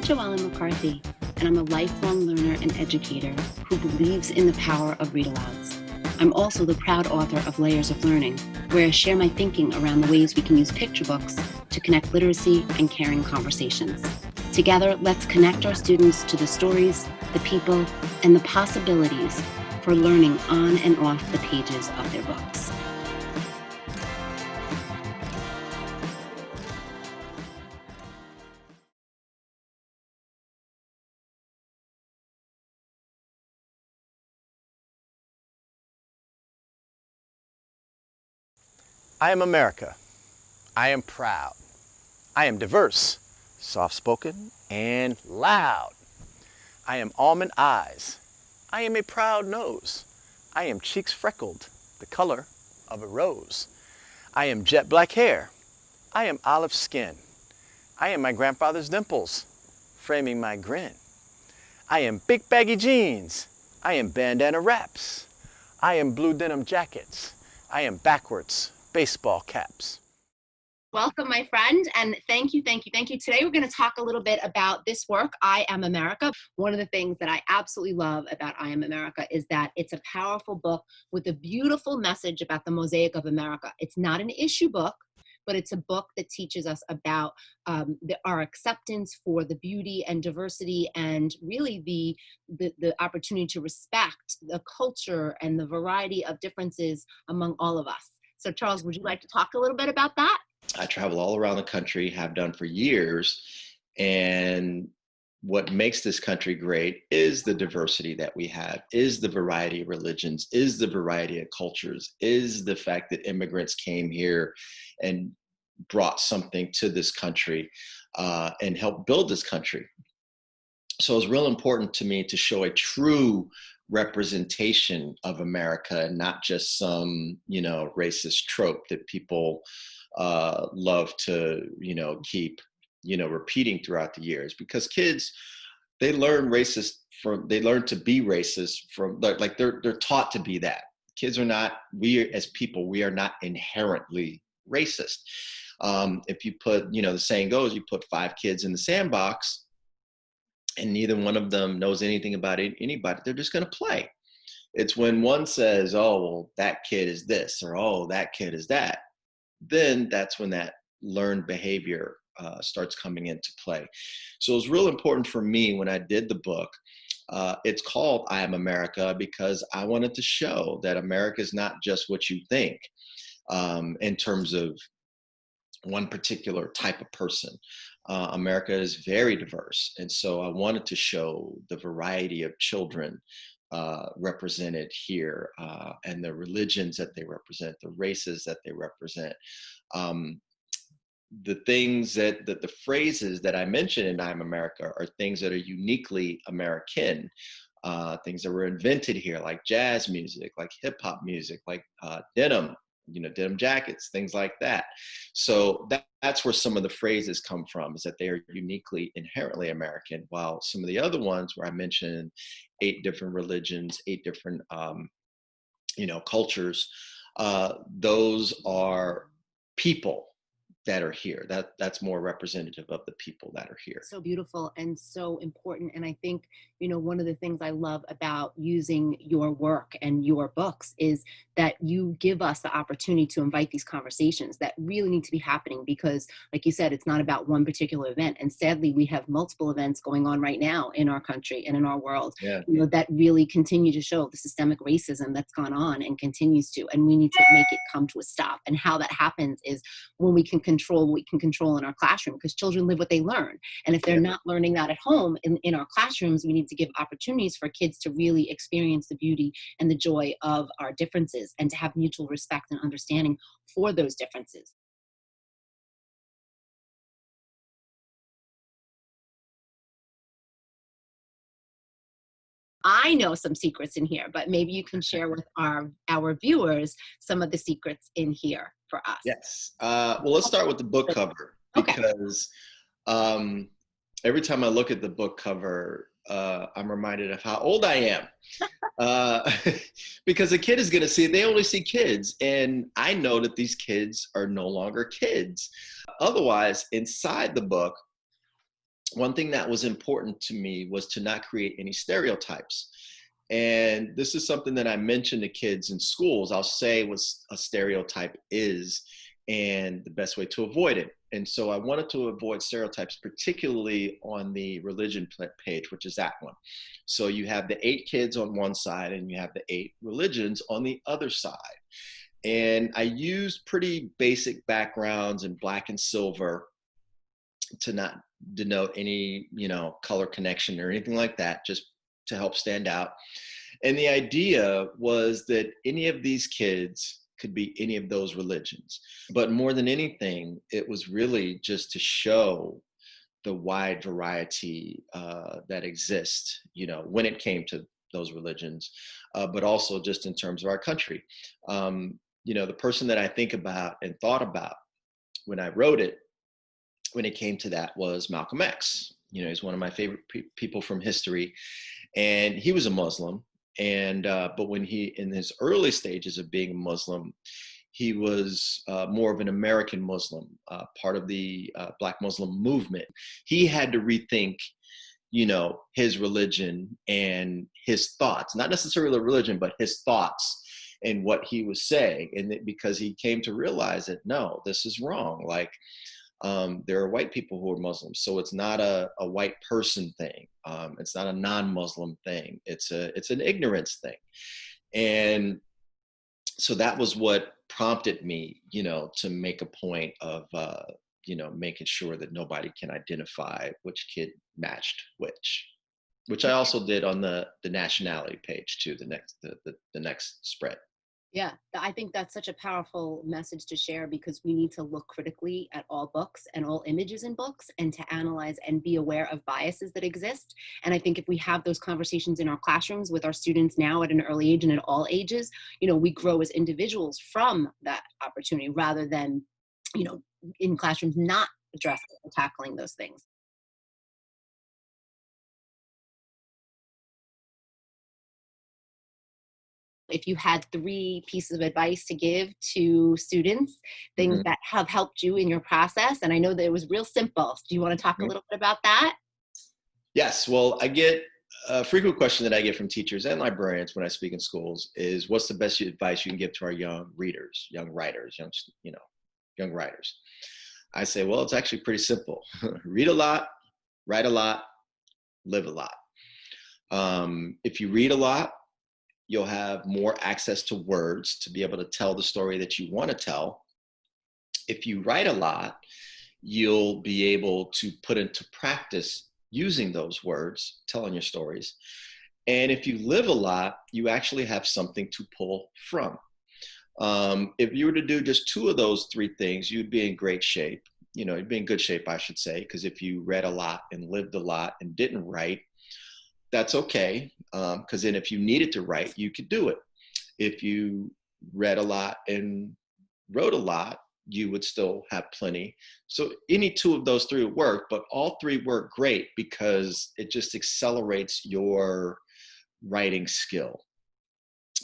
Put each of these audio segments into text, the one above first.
JoEllen McCarthy, and I'm a lifelong learner and educator who believes in the power of read-alouds. I'm also the proud author of Layers of Learning, where I share my thinking around the ways we can use picture books to connect literacy and caring conversations. Together, let's connect our students to the stories, the people, and the possibilities for learning on and off the pages of their books. I am America. I am proud. I am diverse, soft-spoken, and loud. I am almond eyes. I am a proud nose. I am cheeks freckled, the color of a rose. I am jet black hair. I am olive skin. I am my grandfather's dimples, framing my grin. I am big baggy jeans. I am bandana wraps. I am blue denim jackets. I am backwards baseball caps. Welcome, my friend, and thank you. Today we're going to talk a little bit about this work, I Am America. One of the things that I absolutely love about I Am America is that it's a powerful book with a beautiful message about the mosaic of America. It's not an issue book, but it's a book that teaches us about our acceptance for the beauty and diversity and really the opportunity to respect the culture and the variety of differences among all of us. So Charles, would you like to talk a little bit about that? I travel all around the country, have done for years. And what makes this country great is the diversity that we have, is the variety of religions, is the variety of cultures, is the fact that immigrants came here and brought something to this country and helped build this country. So it's real important to me to show a true representation of America and not just some, racist trope that people love to, keep, repeating throughout the years, because kids, they learn to be racist from like they're taught to be that. Kids are not, we as people, we are not inherently racist. If you put, the saying goes, you put 5 kids in the sandbox and neither one of them knows anything about anybody, they're just going to play. It's when one says, oh, well, that kid is this, or, oh, that kid is that, then that's when that learned behavior starts coming into play. So it was real important for me when I did the book. It's called I Am America because I wanted to show that America is not just what you think in terms of one particular type of person. America is very diverse. And so I wanted to show the variety of children represented here and the religions that they represent, the races that they represent. The things the phrases that I mentioned in I'm America are things that are uniquely American, things that were invented here, like jazz music, like hip hop music, like denim, denim jackets, things like that. So that's where some of the phrases come from, is that they are uniquely, inherently American, while some of the other ones where I mentioned 8 different religions, 8 different, cultures, those are people that are here. That's more representative of the people that are here. So beautiful and so important. And I think, one of the things I love about using your work and your books is that you give us the opportunity to invite these conversations that really need to be happening, because like you said, it's not about one particular event. And sadly, we have multiple events going on right now in our country and in our world, that really continue to show the systemic racism that's gone on and continues to, and we need to make it come to a stop. And how that happens is when we can control what we can control in our classroom, because children live what they learn. And if they're not learning that at home in our classrooms, we need to give opportunities for kids to really experience the beauty and the joy of our differences and to have mutual respect and understanding for those differences. I know some secrets in here, but maybe you can share with our viewers some of the secrets in here for us. Yes. Well, let's start with the book cover, because every time I look at the book cover, I'm reminded of how old I am. Because a kid is going to see, they only see kids. And I know that these kids are no longer kids. Otherwise, inside the book, one thing that was important to me was to not create any stereotypes. And this is something that I mention to kids in schools. I'll say what a stereotype is and the best way to avoid it. And so I wanted to avoid stereotypes, particularly on the religion page, which is that one. So you have the 8 kids on one side and you have the 8 religions on the other side. And I used pretty basic backgrounds in black and silver to not denote any, color connection or anything like that, just to help stand out. And the idea was that any of these kids could be any of those religions. But more than anything, it was really just to show the wide variety that exists, when it came to those religions, but also just in terms of our country. The person that I think about and thought about when I wrote it, when it came to that, was Malcolm X. He's one of my favorite people from history, and he was a Muslim. And but when he, in his early stages of being a Muslim, he was more of an American Muslim, part of the Black Muslim movement. He had to rethink, his religion and his thoughts, not necessarily religion, but his thoughts and what he was saying. And because he came to realize that, no, this is wrong. Like, there are white people who are Muslims, so it's not a white person thing. It's not a non-Muslim thing. It's an ignorance thing. And so that was what prompted me, to make a point of, making sure that nobody can identify which kid matched which I also did on the nationality page too, the next spread. Yeah, I think that's such a powerful message to share, because we need to look critically at all books and all images in books, and to analyze and be aware of biases that exist. And I think if we have those conversations in our classrooms with our students now at an early age and at all ages, we grow as individuals from that opportunity, rather than, in classrooms not addressing or tackling those things. If you had 3 pieces of advice to give to students, things Mhm. that have helped you in your process, and I know that it was real simple. Do you want to talk a Mhm. little bit about that? Yes. Well, I get a frequent question that I get from teachers and librarians when I speak in schools is, what's the best advice you can give to our young readers, young writers, young writers? I say, well, it's actually pretty simple. Read a lot, write a lot, live a lot. If you read a lot, you'll have more access to words to be able to tell the story that you want to tell. If you write a lot, you'll be able to put into practice using those words, telling your stories. And if you live a lot, you actually have something to pull from. If you were to do just 2 of those 3 things, you'd be in great shape. You'd be in good shape, I should say, because if you read a lot and lived a lot and didn't write, that's okay. Because then if you needed to write, you could do it. If you read a lot and wrote a lot, you would still have plenty. So any 2 of those 3 would work, but all 3 work great because it just accelerates your writing skill.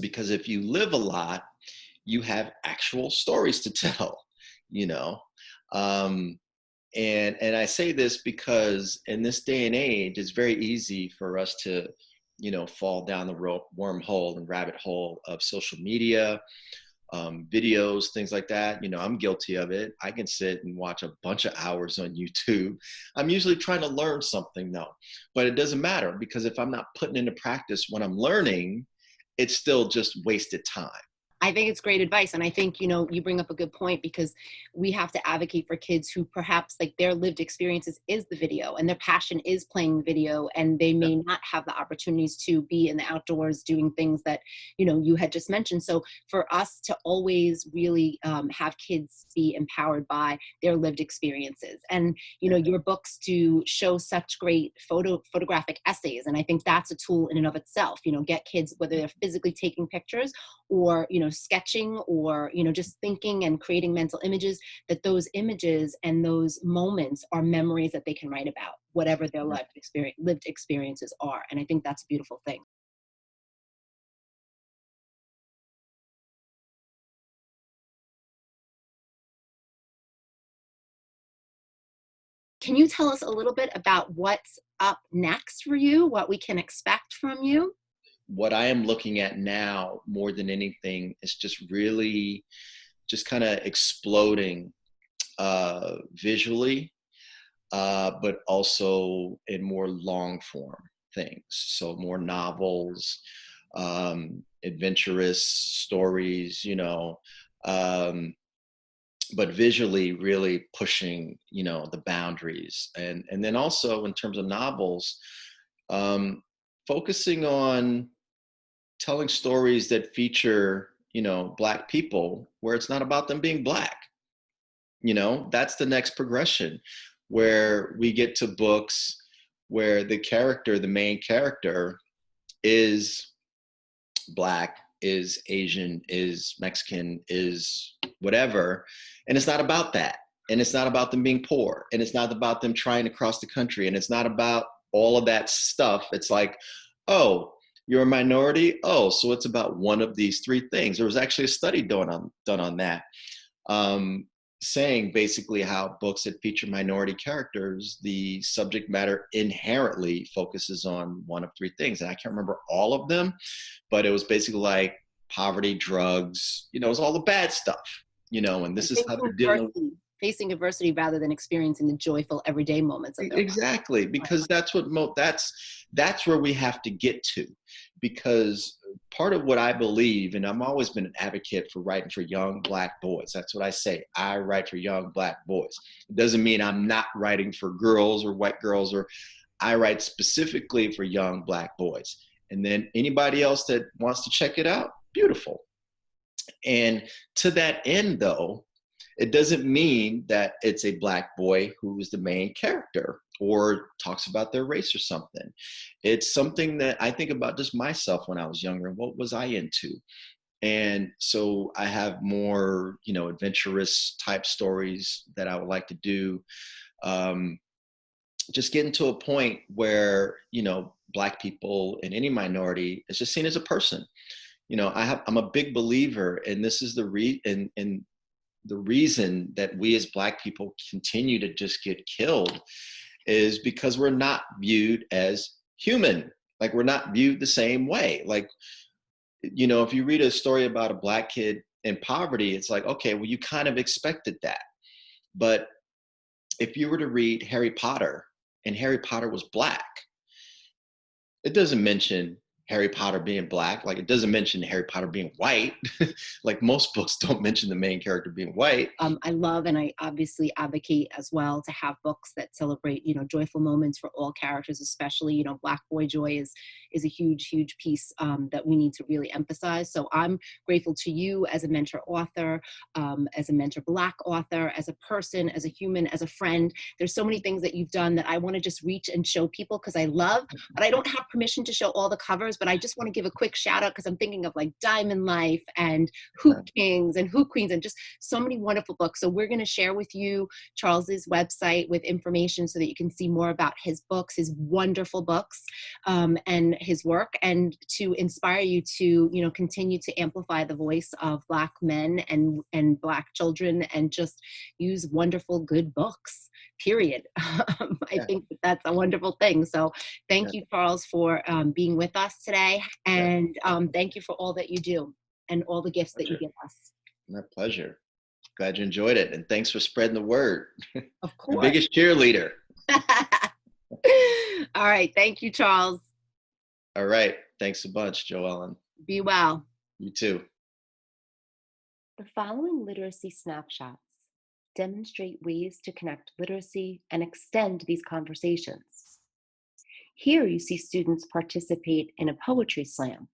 Because if you live a lot, you have actual stories to tell, you know. Um, and I say this because in this day and age, it's very easy for us to, fall down the wormhole and rabbit hole of social media, videos, things like that. I'm guilty of it. I can sit and watch a bunch of hours on YouTube. I'm usually trying to learn something though, but it doesn't matter because if I'm not putting into practice what I'm learning, it's still just wasted time. I think it's great advice. And I think, you bring up a good point, because we have to advocate for kids who perhaps, like, their lived experiences is the video and their passion is playing the video, and they Yeah. may not have the opportunities to be in the outdoors doing things that, you had just mentioned. So for us to always really have kids be empowered by their lived experiences. And, your books do show such great photographic essays. And I think that's a tool in and of itself, get kids, whether they're physically taking pictures or sketching, or just thinking and creating mental images, that those images and those moments are memories that they can write about, whatever their lived experiences are. And I think that's a beautiful thing. Can you tell us a little bit about what's up next for you, what we can expect from you? What I am looking at now more than anything is just really just kind of exploding visually, but also in more long form things. So more novels, adventurous stories, um, but visually really pushing, the boundaries. And then also in terms of novels, um, focusing on telling stories that feature, Black people where it's not about them being Black. That's the next progression, where we get to books where the main character is Black, is Asian, is Mexican, is whatever. And it's not about that. And it's not about them being poor. And it's not about them trying to cross the country. And it's not about all of that stuff. It's like, oh, you're a minority. Oh, so it's about one of these three things. There was actually a study done on that, um, saying basically how books that feature minority characters, the subject matter inherently focuses on one of three things. And I can't remember all of them, but it was basically like poverty, drugs, it was all the bad stuff, and this And is how they're dealing. facing adversity rather than experiencing the joyful everyday moments of their life. Exactly, because that's where we have to get to, because part of what I believe, and I've always been an advocate for writing for young Black boys. That's what I say. I write for young Black boys. It doesn't mean I'm not writing for girls or white girls, or I write specifically for young Black boys. And then anybody else that wants to check it out, beautiful. And to that end, though, it doesn't mean that it's a Black boy who's the main character or talks about their race or something. It's something that I think about just myself when I was younger. What was I into? And so I have more, adventurous type stories that I would like to do. Um, just getting to a point where, Black people in any minority is just seen as a person. I'm a big believer, and this is and the reason that we as Black people continue to just get killed is because we're not viewed as human. Like, we're not viewed the same way. Like, if you read a story about a Black kid in poverty, it's like, okay, well, you kind of expected that. But if you were to read Harry Potter and Harry Potter was Black, it doesn't mention Harry Potter being Black. Like, it doesn't mention Harry Potter being white. Like, most books don't mention the main character being white. I love, and I obviously advocate as well, to have books that celebrate, joyful moments for all characters, especially, Black boy joy is a huge, huge piece that we need to really emphasize. So I'm grateful to you as a mentor author, as a mentor Black author, as a person, as a human, as a friend. There's so many things that you've done that I want to just reach and show people, because I love, but I don't have permission to show all the covers, but I just want to give a quick shout out, because I'm thinking of like Diamond Life and Hoop Kings and Hoop Queens and just so many wonderful books. So we're going to share with you Charles's website with information so that you can see more about his books, his wonderful books, and his work, and to inspire you to, continue to amplify the voice of Black men and Black children, and just use wonderful, good books, period. I think that's a wonderful thing. So thank you, Charles, for being with us today. And thank you for all that you do and all the gifts that you give us. My pleasure. Glad you enjoyed it. And thanks for spreading the word. Of My course. biggest cheerleader. All right. Thank you, Charles. All right. Thanks a bunch, JoEllen. Be well. You too. The following literacy snapshots demonstrate ways to connect literacy and extend these conversations. Here you see students participate in a poetry slam,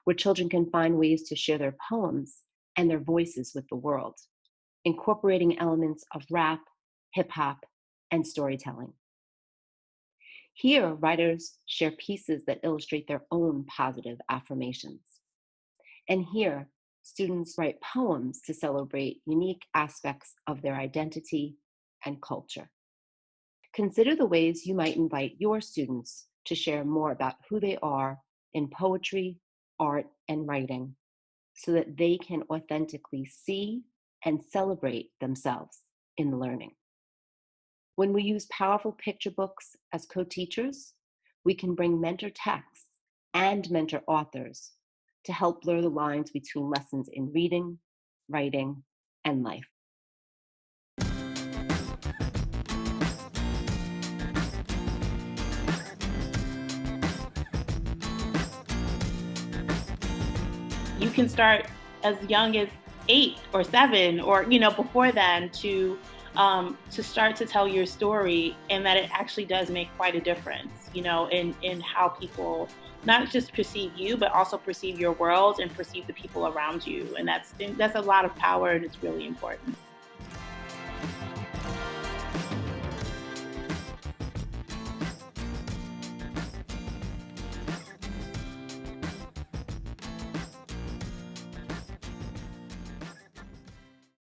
where children can find ways to share their poems and their voices with the world, incorporating elements of rap, hip hop, and storytelling. Here, writers share pieces that illustrate their own positive affirmations. And here, students write poems to celebrate unique aspects of their identity and culture. Consider the ways you might invite your students to share more about who they are in poetry, art, and writing, so that they can authentically see and celebrate themselves in learning. When we use powerful picture books as co-teachers, we can bring mentor texts and mentor authors to help blur the lines between lessons in reading, writing, and life. You can start as young as 8 or 7, or before then, to start to tell your story, and that it actually does make quite a difference, in how people not just perceive you, but also perceive your world and perceive the people around you. And that's a lot of power, and it's really important.